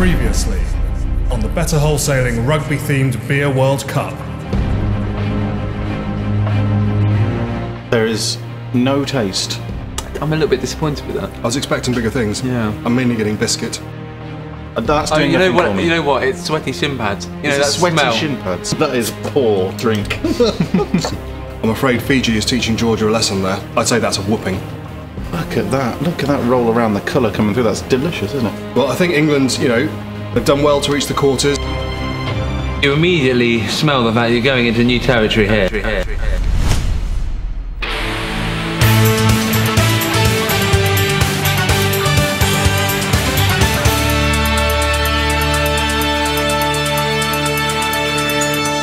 Previously on the Better Wholesaling Rugby-themed Beer World Cup. There is no taste. I'm a little bit disappointed with that. I was expecting bigger things. Yeah. I'm mainly getting biscuit. That's doing you know nothing what? for me. You know what? It's sweaty shin pads. You know that Sweaty smell. shin pads. That is poor drink. I'm afraid Fiji is teaching Georgia a lesson there. I'd say that's a whooping. Look at that. Look at that roll around, the colour coming through. That's delicious, isn't it? Well, I think England, they've done well to reach the quarters. You immediately smell the fact you're going into new territory here.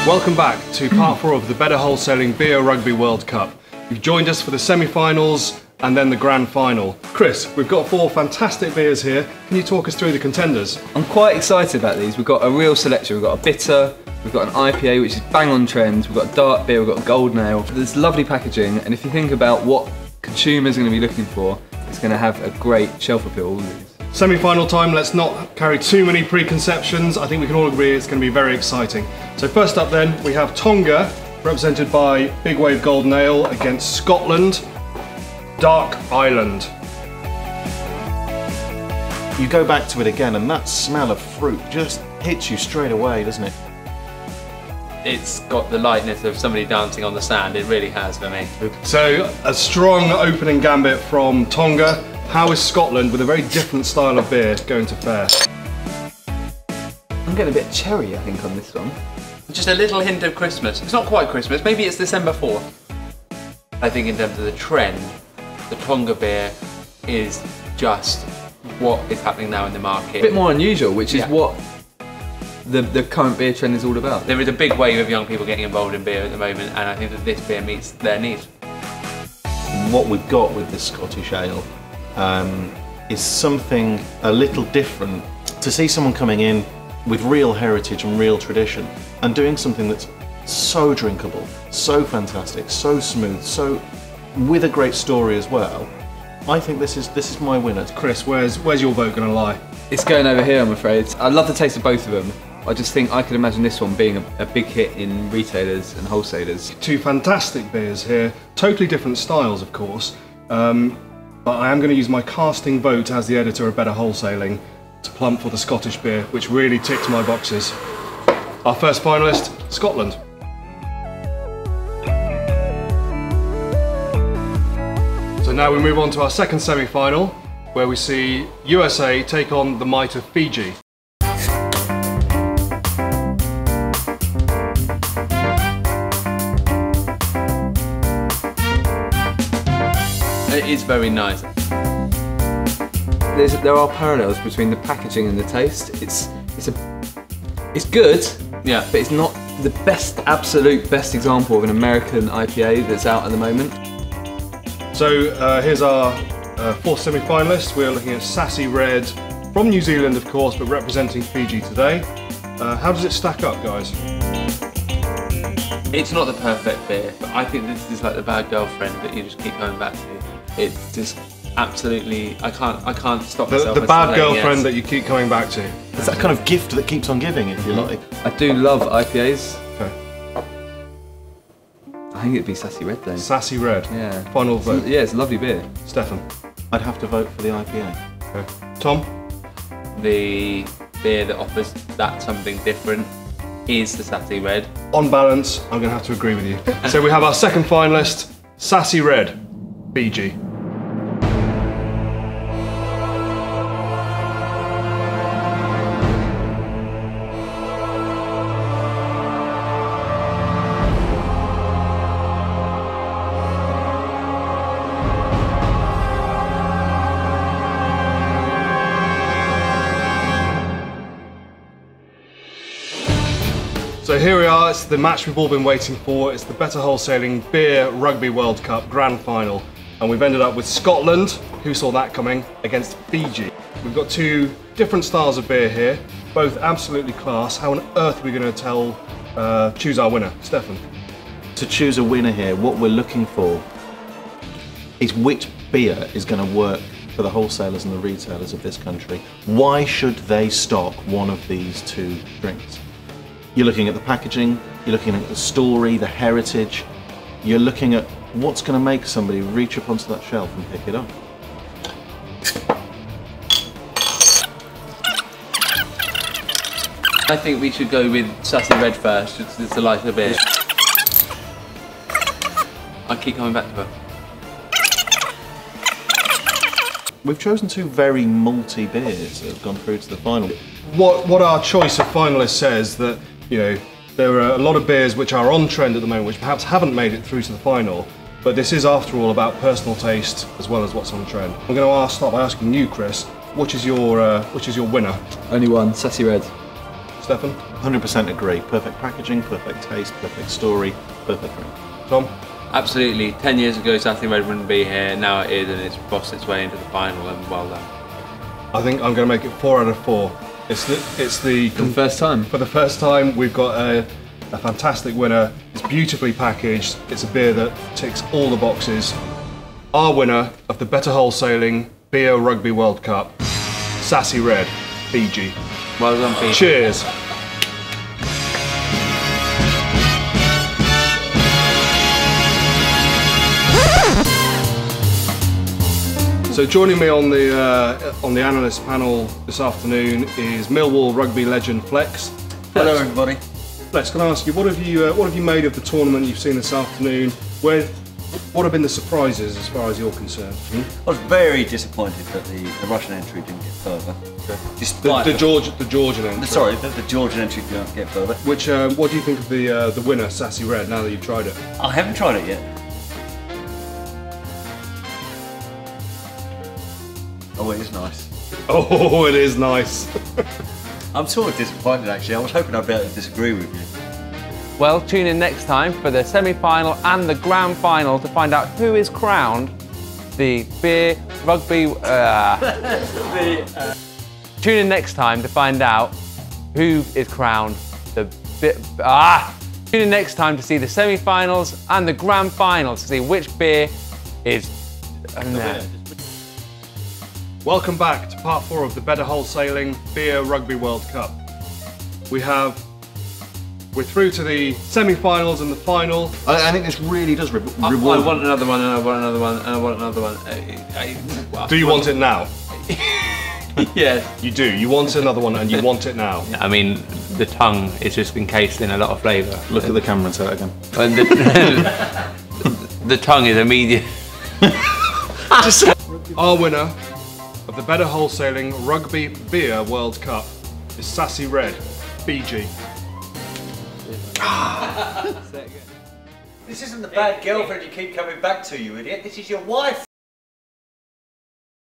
Welcome back to part 4 of the Better Wholesaling Beer Rugby World Cup. You've joined us for the semi-finals and then the grand final. Chris, we've got 4 fantastic beers here. Can you talk us through the contenders? I'm quite excited about these. We've got a real selection. We've got a bitter, we've got an IPA which is bang on trend, we've got a dark beer, we've got a golden ale. There's lovely packaging, and if you think about what consumers are going to be looking for, it's going to have a great shelf appeal, all of these. Semi-final time, let's not carry too many preconceptions. I think we can all agree it's going to be very exciting. So first up then, we have Tonga, represented by Big Wave Golden Ale, against Scotland, Dark Island. You go back to it again and that smell of fruit just hits you straight away, doesn't it? It's got the lightness of somebody dancing on the sand, it really has for me. So a strong opening gambit from Tonga. How is Scotland, with a very different style of beer, going to fare? I'm getting a bit cherry, I think, on this one. Just a little hint of Christmas. It's not quite Christmas, maybe it's December 4th. I think in terms of the trend, the Tonga beer is just what is happening now in the market. A bit more unusual, which is what the current beer trend is all about. There is a big wave of young people getting involved in beer at the moment, and I think that this beer meets their needs. What we've got with this Scottish ale is something a little different. To see someone coming in with real heritage and real tradition and doing something that's so drinkable, so fantastic, so smooth, so with a great story as well, I think this is my winner. Chris, where's your vote going to lie? It's going over here, I'm afraid. I love the taste of both of them. I just think I could imagine this one being a big hit in retailers and wholesalers. 2 fantastic beers here, totally different styles of course, but I am going to use my casting vote as the editor of Better Wholesaling to plump for the Scottish beer, which really ticked my boxes. Our first finalist, Scotland. So now we move on to our second semi-final, where we see USA take on the might of Fiji. It is very nice. There are parallels between the packaging and the taste. It's good, Yeah. but it's not the best, absolute best example of an American IPA that's out at the moment. So here's our 4th semi-finalist. We're looking at Sassy Red from New Zealand, of course, but representing Fiji today. How does it stack up, guys? It's not the perfect beer, but I think this is like the bad girlfriend that you just keep going back to. It's just absolutely, I can't stop myself. The bad girlfriend that you keep coming back to. It's that kind of gift that keeps on giving, if you like. I do love IPAs. Okay. I think it'd be Sassy Red though. Sassy Red. Yeah. Final vote. Yeah, it's a lovely beer. Stefan. I'd have to vote for the IPA. Okay. Tom. The beer that offers that something different is the Sassy Red. On balance, I'm going to have to agree with you. So we have our second finalist, Sassy Red, Fiji. So here we are, it's the match we've all been waiting for. It's the Better Wholesaling Beer Rugby World Cup Grand Final. And we've ended up with Scotland, who saw that coming, against Fiji. We've got 2 different styles of beer here, both absolutely class. How on earth are we going to choose our winner? Stefan. To choose a winner here, what we're looking for is which beer is going to work for the wholesalers and the retailers of this country. Why should they stock one of these two drinks? You're looking at the packaging, you're looking at the story, the heritage, you're looking at what's going to make somebody reach up onto that shelf and pick it up. I think we should go with Sassy Red first, it's the lighter beer. I keep coming back to her. We've chosen two very malty beers that have gone through to the final. What our choice of finalists says that, you know, there are a lot of beers which are on trend at the moment which perhaps haven't made it through to the final, but this is after all about personal taste as well as what's on trend. I'm going to start by asking you, Chris, which is your winner? Only one, Sassy Red. Stefan? 100% agree. Perfect packaging, perfect taste, perfect story, perfect drink. Tom? Absolutely. 10 years ago, Sassy Red wouldn't be here. Now it is, and it's bossed its way into the final, and well done. I think I'm going to make it 4 out of 4. It's the first time. For the first time, we've got a fantastic winner. It's beautifully packaged. It's a beer that ticks all the boxes. Our winner of the Better Wholesaling Beer Rugby World Cup, Sassy Red, Fiji. Well done, Fiji. Cheers. So joining me on the analyst panel this afternoon is Millwall Rugby legend Flex. Hello everybody. Flex, can I ask you, what have you made of the tournament you've seen this afternoon? What have been the surprises as far as you're concerned? I was very disappointed that the Russian entry didn't get further. Despite The Georgian entry. Sorry, the Georgian entry didn't get further. Which what do you think of the winner, Sassy Red? Now that you've tried it. I haven't tried it yet. Oh, it is nice. Oh, it is nice. I'm sort of disappointed actually. I was hoping I'd be able to disagree with you. Well, tune in next time for the semi-final and the grand final to find out who is crowned the beer rugby. Tune in next time to find out who is crowned the Tune in next time to see the semi-finals and the grand final to see which beer is. Welcome back to part 4 of the Better Wholesaling Beer Rugby World Cup. We're through to the semi-finals and the final. I think this really does reward. I want another one, and I want another one, and I want another one. Do you want it now? Yes. You do. You want another one and you want it now. I mean, the tongue is just encased in a lot of flavour. Look at the camera and say it again. And the tongue is immediate. Our winner of the Better Wholesaling Rugby Beer World Cup is Sassy Red, Fiji. This isn't the bad girlfriend you keep coming back to, you idiot. This is your wife.